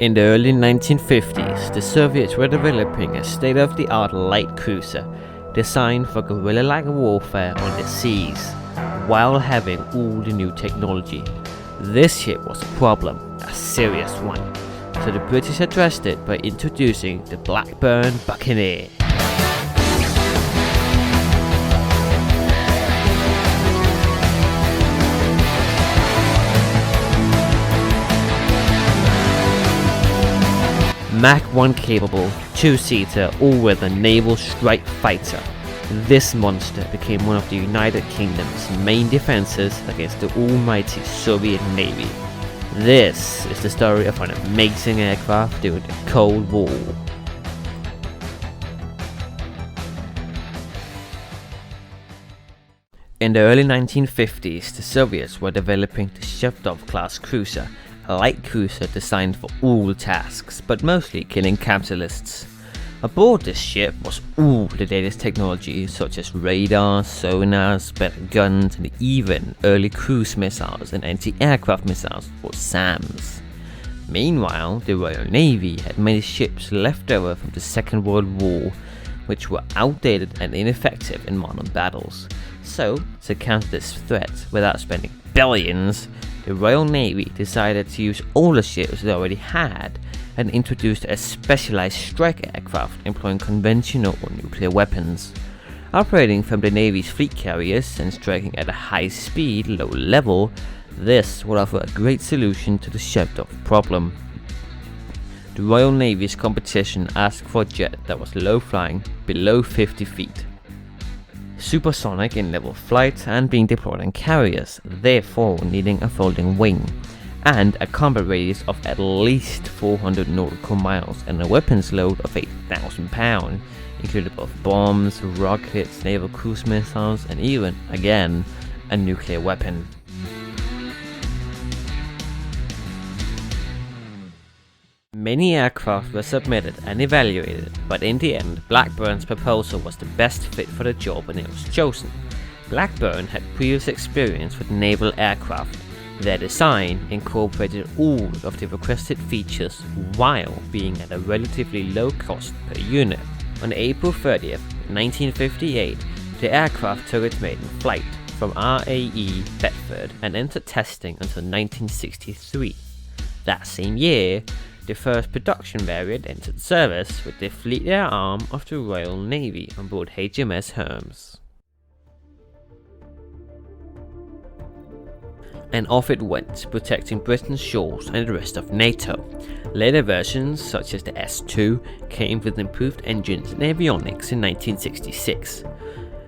In the early 1950s, the Soviets were developing a state-of-the-art light cruiser designed for guerrilla-like warfare on the seas, while having all the new technology. This ship was a problem, a serious one, so the British addressed it by introducing the Blackburn Buccaneer. Mach 1 capable, 2-seater all-weather naval strike fighter, this monster became one of the United Kingdom's main defenses against the almighty Soviet Navy. This is the story of an amazing aircraft during the Cold War. In the early 1950s, the Soviets were developing the Shevdov-class cruiser, a light cruiser designed for all tasks, but mostly killing capitalists. Aboard this ship was all the latest technology such as radar, sonars, better guns, and even early cruise missiles and anti-aircraft missiles, or SAMs. Meanwhile, the Royal Navy had many ships left over from the Second World War, which were outdated and ineffective in modern battles. So, to counter this threat without spending billions, the Royal Navy decided to use all the ships they already had and introduced a specialized strike aircraft employing conventional or nuclear weapons. Operating from the Navy's fleet carriers and striking at a high speed, low level, this would offer a great solution to the Shevdov problem. The Royal Navy's competition asked for a jet that was low flying, below 50 feet. Supersonic in level flight and being deployed on carriers, therefore needing a folding wing, and a combat radius of at least 400 nautical miles and a weapons load of 8,000 pounds, including both bombs, rockets, naval cruise missiles, and even, again, a nuclear weapon. Many aircraft were submitted and evaluated, but in the end, Blackburn's proposal was the best fit for the job and it was chosen. Blackburn had previous experience with naval aircraft. Their design incorporated all of the requested features while being at a relatively low cost per unit. On April 30th, 1958, the aircraft took its maiden flight from RAE Bedford and entered testing until 1963. That same year, the first production variant entered service with the Fleet Air arm of the Royal Navy on board HMS Hermes. And off it went, protecting Britain's shores and the rest of NATO. Later versions, such as the S2, came with improved engines and avionics in 1966.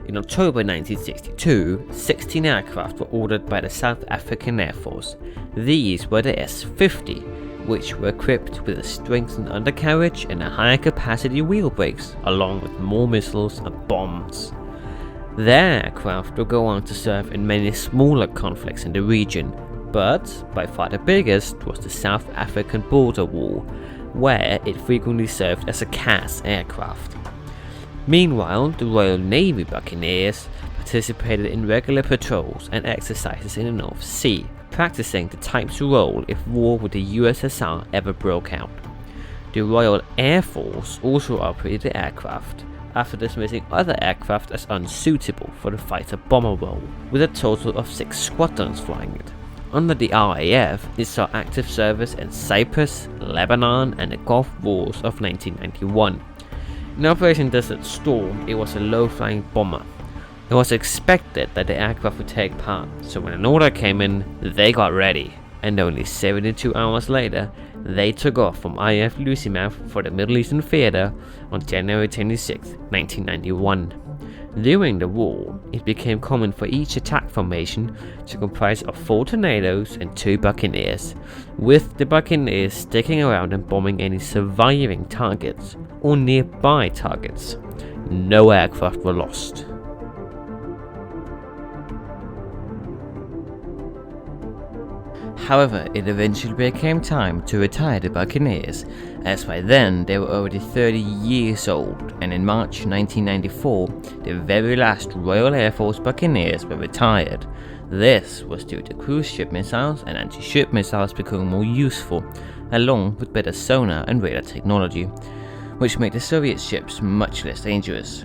In October 1962, 16 aircraft were ordered by the South African Air Force. These were the S-50, which were equipped with a strengthened undercarriage and a higher capacity wheel brakes, along with more missiles and bombs. Their aircraft would go on to serve in many smaller conflicts in the region, but by far the biggest was the South African border war, where it frequently served as a CAS aircraft. Meanwhile, the Royal Navy Buccaneers participated in regular patrols and exercises in the North Sea, practicing the type's role if war with the USSR ever broke out. The Royal Air Force also operated the aircraft, after dismissing other aircraft as unsuitable for the fighter-bomber role, with a total of 6 squadrons flying it. Under the RAF, it saw active service in Cyprus, Lebanon, and the Gulf Wars of 1991. In Operation Desert Storm, it was a low-flying bomber. It was expected that the aircraft would take part, so when an order came in, they got ready, and only 72 hours later, they took off from IF Lossiemouth for the Middle Eastern Theater on January 26, 1991. During the war, it became common for each attack formation to comprise of 4 Tornadoes and 2 Buccaneers, with the Buccaneers sticking around and bombing any surviving targets or nearby targets. No aircraft were lost. However, it eventually became time to retire the Buccaneers, as by then they were already 30 years old, and in March 1994, the very last Royal Air Force Buccaneers were retired. This was due to cruise ship missiles and anti-ship missiles becoming more useful, along with better sonar and radar technology, which made the Soviet ships much less dangerous.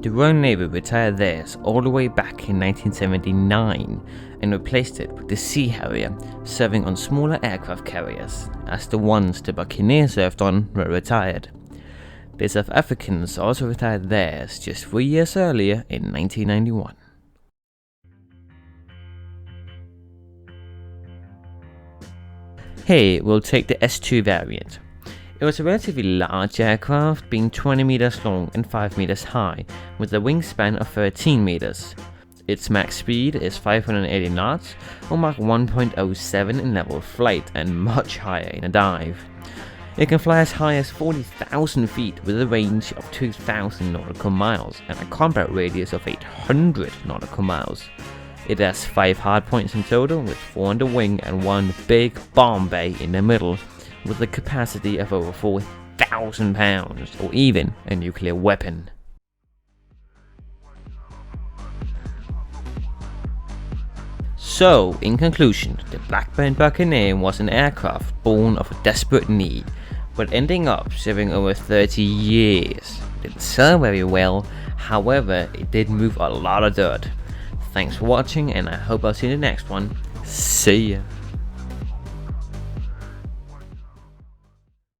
The Royal Navy retired theirs all the way back in 1979 and replaced it with the Sea Harrier, serving on smaller aircraft carriers, as the ones the Buccaneer served on were retired. The South Africans also retired theirs just 3 years earlier in 1991. Here we'll take the S2 variant. It was a relatively large aircraft, being 20 meters long and 5 meters high, with a wingspan of 13 meters. Its max speed is 580 knots, or Mach 1.07 in level flight, and much higher in a dive. It can fly as high as 40,000 feet with a range of 2,000 nautical miles and a combat radius of 800 nautical miles. It has 5 hardpoints in total, with 4 on the wing and 1 big bomb bay in the middle, with a capacity of over 4,000 pounds, or even a nuclear weapon. So, in conclusion, the Blackburn Buccaneer was an aircraft born of a desperate need, but ending up serving over 30 years. It didn't sell very well, however, it did move a lot of dirt. Thanks for watching, and I hope I'll see you in the next one. See ya!